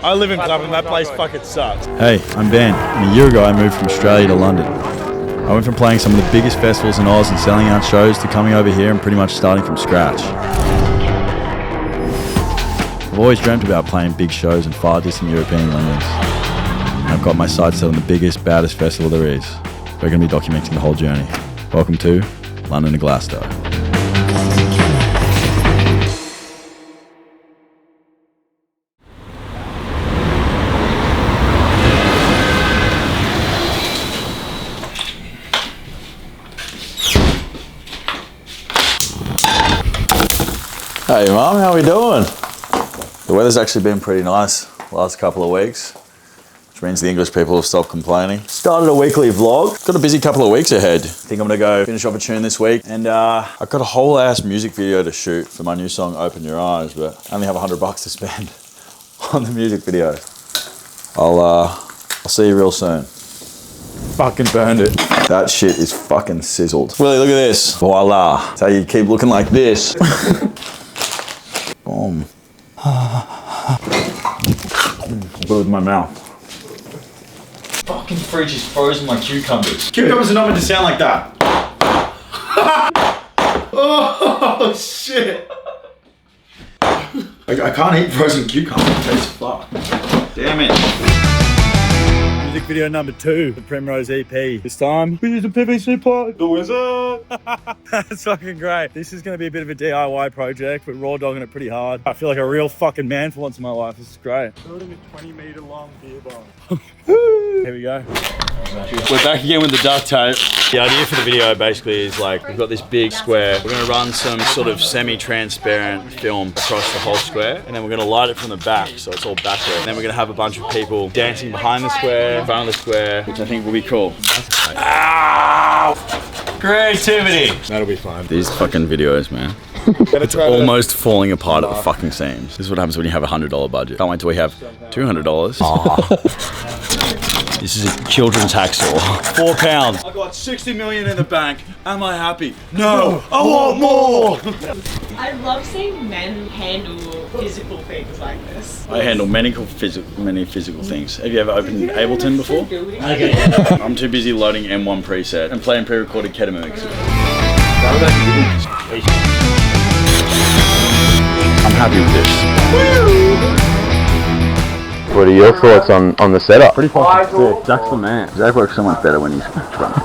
I live in Clapham, that place fucking sucks. Hey, I'm Ben, and a year ago I moved from Australia to London. I went from playing some of the biggest festivals in Oz and selling out shows to coming over here and pretty much starting from scratch. I've always dreamt about playing big shows in far distant European lands. And I've got my sights set on the biggest, baddest festival there is. We're going to be documenting the whole journey. Welcome to London to Glasgow. Hey Mum, how are we doing? The weather's actually been pretty nice the last couple of weeks, which means the English people have stopped complaining. Started a weekly vlog. Got a busy couple of weeks ahead. I think I'm gonna go finish off a tune this week, and I've got a whole ass music video to shoot for my new song Open Your Eyes, but I only have $100 to spend on the music video. I'll see you real soon. Fucking burned it. That shit is fucking sizzled. Willie, look at this. Voila. That's how you keep looking like this. Boom. I'll put it with my mouth. Fucking fridge is frozen my cucumbers. Cucumbers are not meant to sound like that. Oh shit. I can't eat frozen cucumbers. It tastes fucked. Damn it. Music video number 2, the Primrose EP. This time, we use a PVC pipe. The wizard. That's fucking great. This is going to be a bit of a DIY project, but raw dogging it pretty hard. I feel like a real fucking man for once in my life. This is great. Building a 20-meter long beer bomb. Here we go. We're back again with the duct tape. The idea for the video basically is like, we've got this big square. We're going to run some sort of semi-transparent film across the whole square, and then we're going to light it from the back, so it's all backlit. And then we're going to have a bunch of people dancing behind the square, in front of the square, which I think will be cool. Ow! Creativity! That'll be fun. These fucking videos, man. It's almost falling apart at the fucking seams. This is what happens when you have a $100 budget. Can't wait till we have $200. This is a children's hacksaw. £4. I got 60 million in the bank. Am I happy? No, I want more. I love seeing men handle physical things like this. I handle many physical things. Have you ever opened Ableton before? Okay. I'm too busy loading M1 preset and playing pre-recorded ketamine mix. I'm happy with this. What are your thoughts on the setup? Pretty fucking sick. Jack's the man. Jack works so much better when he's drunk.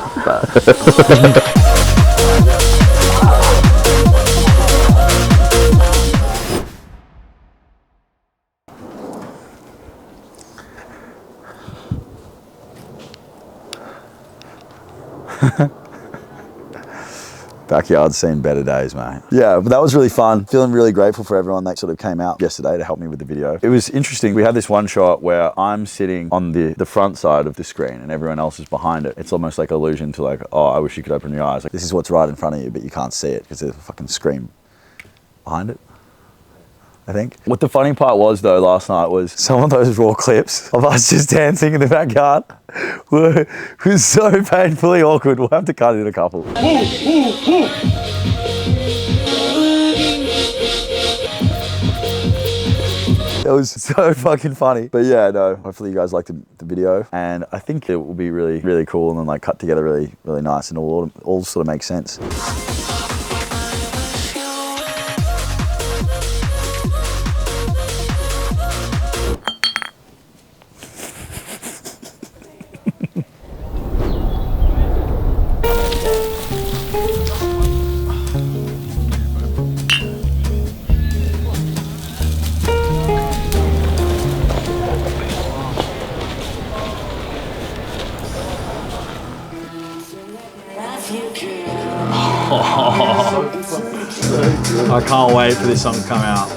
Backyard's seen better days, mate. Yeah, but that was really fun. Feeling really grateful for everyone that sort of came out yesterday to help me with the video. It was interesting. We had this one shot where I'm sitting on the front side of the screen and everyone else is behind it. It's almost like allusion to like, oh, I wish you could open your eyes. Like, this is what's right in front of you, but you can't see it because there's a fucking screen behind it, I think. What the funny part was though last night was some of those raw clips of us just dancing in the backyard was so painfully awkward. We'll have to cut in a couple. It was so fucking funny. But yeah, no, hopefully you guys liked the video. And I think it will be really, really cool and then like cut together really, really nice and all sort of makes sense. I can't wait for this song to come out.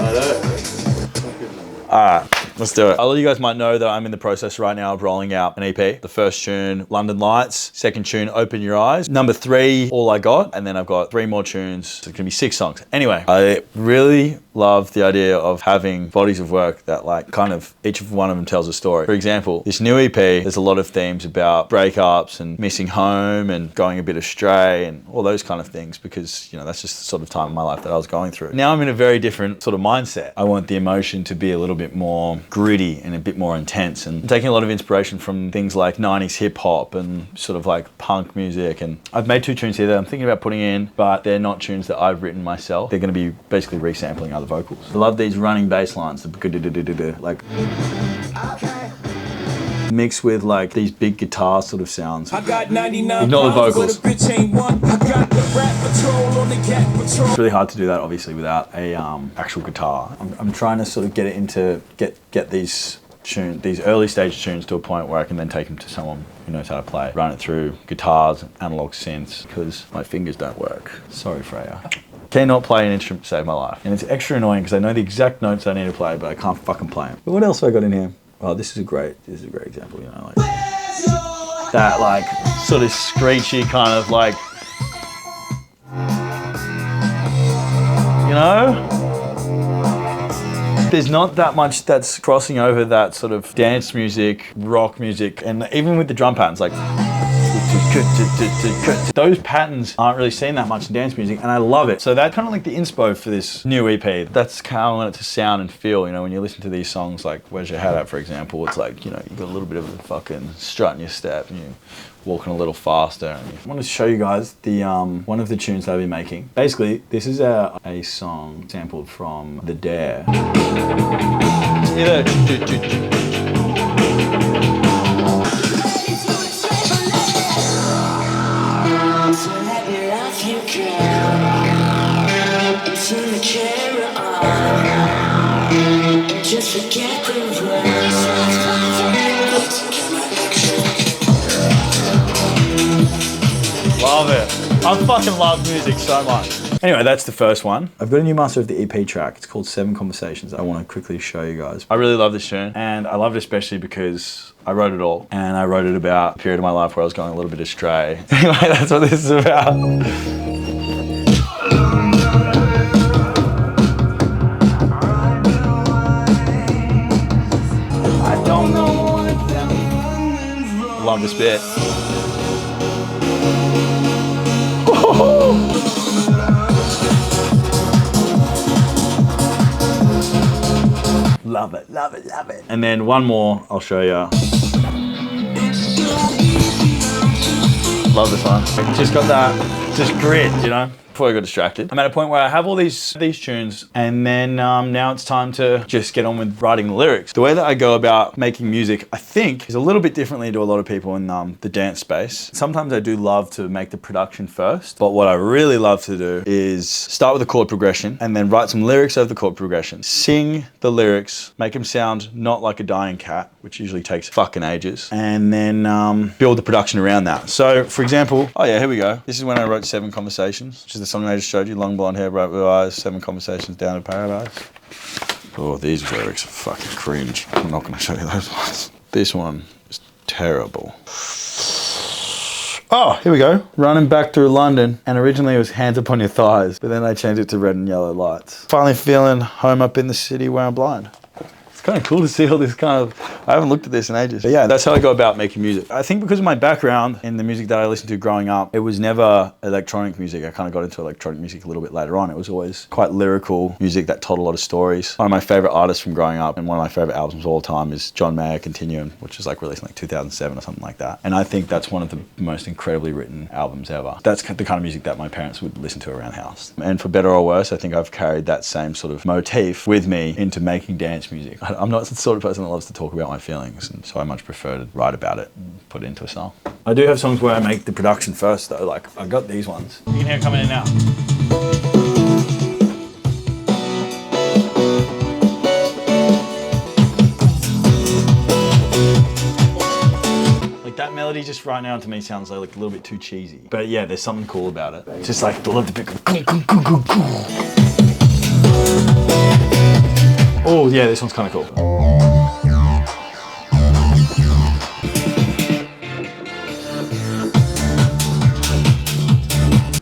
Alright, let's do it. A lot of you guys might know that I'm in the process right now of rolling out an EP. The first tune, London Lights. Second tune, Open Your Eyes. Number 3, All I Got. And then I've got 3 more tunes. So it's gonna be 6 songs. Anyway, I really love the idea of having bodies of work that like kind of each one of them tells a story. For example, this new EP, there's a lot of themes about breakups and missing home and going a bit astray and all those kind of things because, you know, that's just the sort of time in my life that I was going through. Now I'm in a very different sort of mindset. I want the emotion to be a little bit more gritty and a bit more intense, and I'm taking a lot of inspiration from things like 90s hip hop and sort of like punk music. And I've made 2 tunes here that I'm thinking about putting in, but they're not tunes that I've written myself. They're going to be basically resampling other vocals. I love these running bass lines, like mixed with like these big guitar sort of sounds. I got 99 Ignore the vocals. It's really hard to do that obviously without a actual guitar. I'm trying to sort of get it into get these early stage tunes to a point where I can then take them to someone who knows how to play. Run it through guitars, analog synths, because my fingers don't work. Sorry, Freya. Cannot play an instrument to save my life. And it's extra annoying because I know the exact notes I need to play, but I can't fucking play them. But what else have I got in here? Oh, this is a great example, you know, like that like sort of screechy kind of like, you know? There's not that much that's crossing over that sort of dance music, rock music, and even with the drum patterns, like those patterns aren't really seen that much in dance music, and I love it. So that's kind of like the inspo for this new EP. That's how I want it to sound and feel, you know, when you listen to these songs like Where's Your Head At, for example, it's like, you know, you've got a little bit of a fucking strut in your step and you're walking a little faster. And I want to show you guys the one of the tunes that I've been making. Basically, this is a song sampled from The Dare. Just forget the words. Love it. I fucking love music so much. Anyway, that's the first one. I've got a new master of the EP track. It's called 7 Conversations. I want to quickly show you guys. I really love this tune, and I love it especially because I wrote it all, and I wrote it about a period of my life where I was going a little bit astray. Anyway, that's what this is about. Love this bit. Love it, love it, love it. And then one more, I'll show you. Love this one. Just got that, just grit, you know? Before I got distracted. I'm at a point where I have all these tunes, and then now it's time to just get on with writing the lyrics. The way that I go about making music, I think, is a little bit differently to a lot of people in the dance space. Sometimes I do love to make the production first, but what I really love to do is start with a chord progression and then write some lyrics over the chord progression. Sing the lyrics, make them sound not like a dying cat, which usually takes fucking ages, and then build the production around that. So, for example, oh yeah, here we go. This is when I wrote 7 Conversations, which is the song I just showed you. Long blonde hair, bright blue eyes, 7 conversations down to paradise. Oh, these lyrics are fucking cringe. I'm not gonna show you those ones. This one is terrible. Oh, here we go. Running back through London, and originally it was hands up on your thighs, but then I changed it to red and yellow lights. Finally feeling home up in the city where I'm blind. It's kind of cool to see all this kind of, I haven't looked at this in ages. But yeah, that's how I go about making music. I think because of my background in the music that I listened to growing up, it was never electronic music. I kind of got into electronic music a little bit later on. It was always quite lyrical music that told a lot of stories. One of my favorite artists from growing up and one of my favorite albums of all time is John Mayer Continuum, which was like released in like 2007 or something like that. And I think that's one of the most incredibly written albums ever. That's the kind of music that my parents would listen to around the house. And for better or worse, I think I've carried that same sort of motif with me into making dance music. I'm not the sort of person that loves to talk about my feelings, and so I much prefer to write about it and put it into a song. I do have songs where I make the production first though, like I got these ones. You can hear it coming in now. Like that melody just right now to me sounds like a little bit too cheesy. But yeah, there's something cool about it. It's just like I love the bit of oh yeah, this one's kind of cool.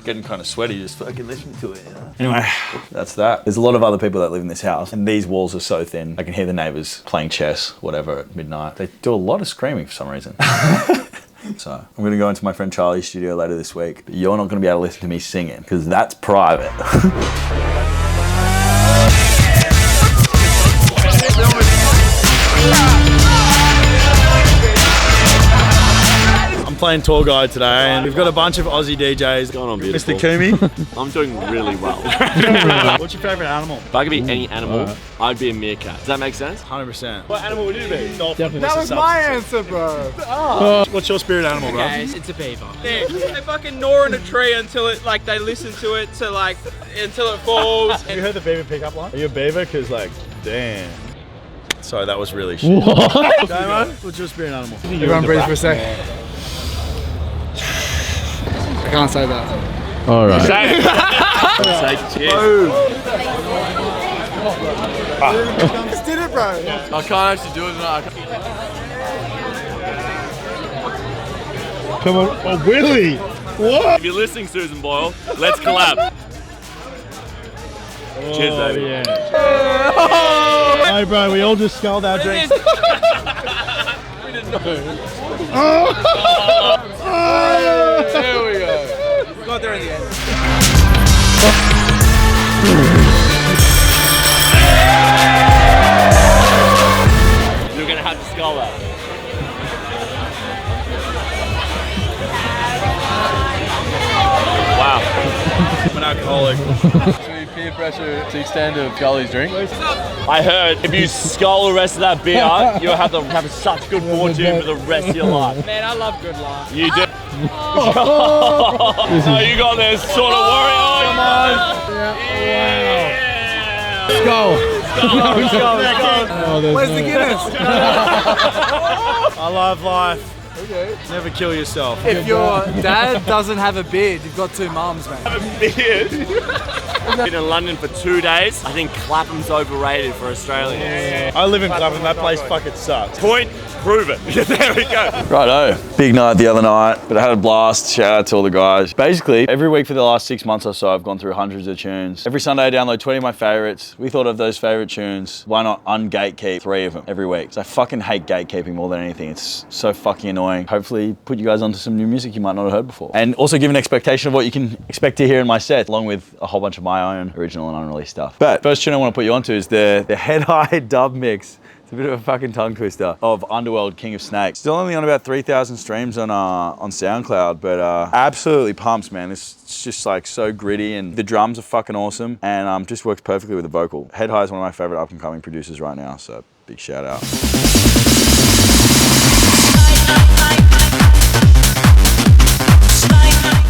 Getting kind of sweaty just fucking listening to it. You know? Anyway, that's that. There's a lot of other people that live in this house, and these walls are so thin. I can hear the neighbors playing chess, whatever, at midnight. They do a lot of screaming for some reason. So I'm gonna go into my friend Charlie's studio later this week, but you're not gonna be able to listen to me singing because that's private. I'm playing tour guide today, and we've got a bunch of Aussie DJs. Going on, Mr. beautiful. Kumi. I'm doing really well. What's your favourite animal? If I could be any animal, I'd be a meerkat. Does that make sense? 100%. What animal would you be? Dolphin. That was my answer, bro. What's your spirit animal, bro? It's a beaver. They fucking gnaw on a tree until it, like, they listen to it to, like, until it falls. Have you heard the beaver pickup line? Are you a beaver? Because, like, damn. Sorry, that was really shit. Damo, what's your spirit animal? Everyone breathe for a sec. I can't say that. All right. Say it. Say cheers. Just did it, bro. I can't actually do it tonight. Come on. Oh, Willie. What? If you're listening, Susan Boyle, let's collab. Cheers, baby. Hey, bro, we all just sculled our drinks. There we go. Got there in the end. You're gonna have to skull that. Wow. I'm an alcoholic. Peer pressure to extend a Gully's drink. I heard if you skull the rest of that beer, you'll have such good fortune for the rest of your life. Man, I love good life. You do. No, you got this sort of warrior. Come on. Yeah. Skull. Where's the Guinness? I love life. Okay. Never kill yourself. If your dad doesn't have a beard, you've got two mums, man. Beard. Been in London for 2 days. I think Clapham's overrated for Australians. I live in Clapham. That place fucking sucks. Point, prove it. There we go. Righto. Big night the other night, but I had a blast. Shout out to all the guys. Basically, every week for the last 6 months or so, I've gone through hundreds of tunes. Every Sunday I download 20 of my favorites. We thought of those favorite tunes. Why not ungatekeep 3 of them every week? So I fucking hate gatekeeping more than anything. It's so fucking annoying. Hopefully put you guys onto some new music you might not have heard before. And also give an expectation of what you can expect to hear in my set, along with a whole bunch of my own original and unreleased stuff. But first tune I want to put you onto is the Head High dub mix. It's a bit of a fucking tongue twister of Underworld King of Snakes. Still only on about 3,000 streams on SoundCloud, but absolutely pumps, man. It's just like so gritty, and the drums are fucking awesome, and just works perfectly with the vocal. Head High is one of my favorite up and coming producers right now, so big shout out.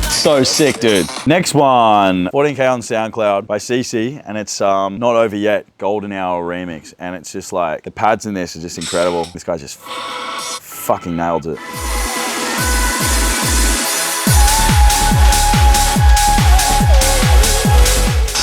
So sick, dude. Next one, 14K on SoundCloud by CC, and it's Not Over Yet, Golden Hour remix. And it's just like, the pads in this are just incredible. This guy just fucking nailed it.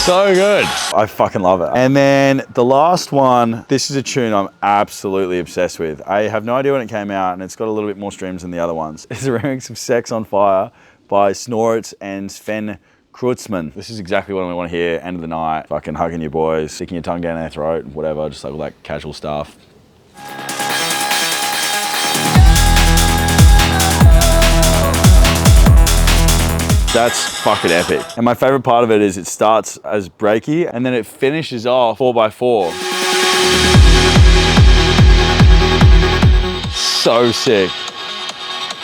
So good. I fucking love it. And then the last one, this is a tune I'm absolutely obsessed with. I have no idea when it came out, and it's got a little bit more streams than the other ones. It's a remix of Sex on Fire by Snoritz and Sven Kreutzmann. This is exactly what I want to hear. End of the night, fucking hugging your boys, sticking your tongue down their throat, whatever, just like all that casual stuff. That's fucking epic. And my favorite part of it is it starts as breaky and then it finishes off 4x4. So sick.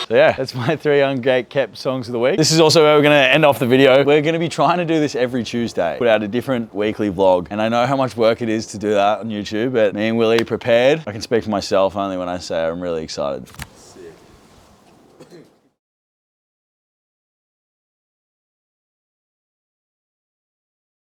So yeah, that's my 3 ungatekept songs of the week. This is also where we're gonna end off the video. We're gonna be trying to do this every Tuesday. Put out a different weekly vlog. And I know how much work it is to do that on YouTube, but me and Willie prepared. I can speak for myself only when I say I'm really excited.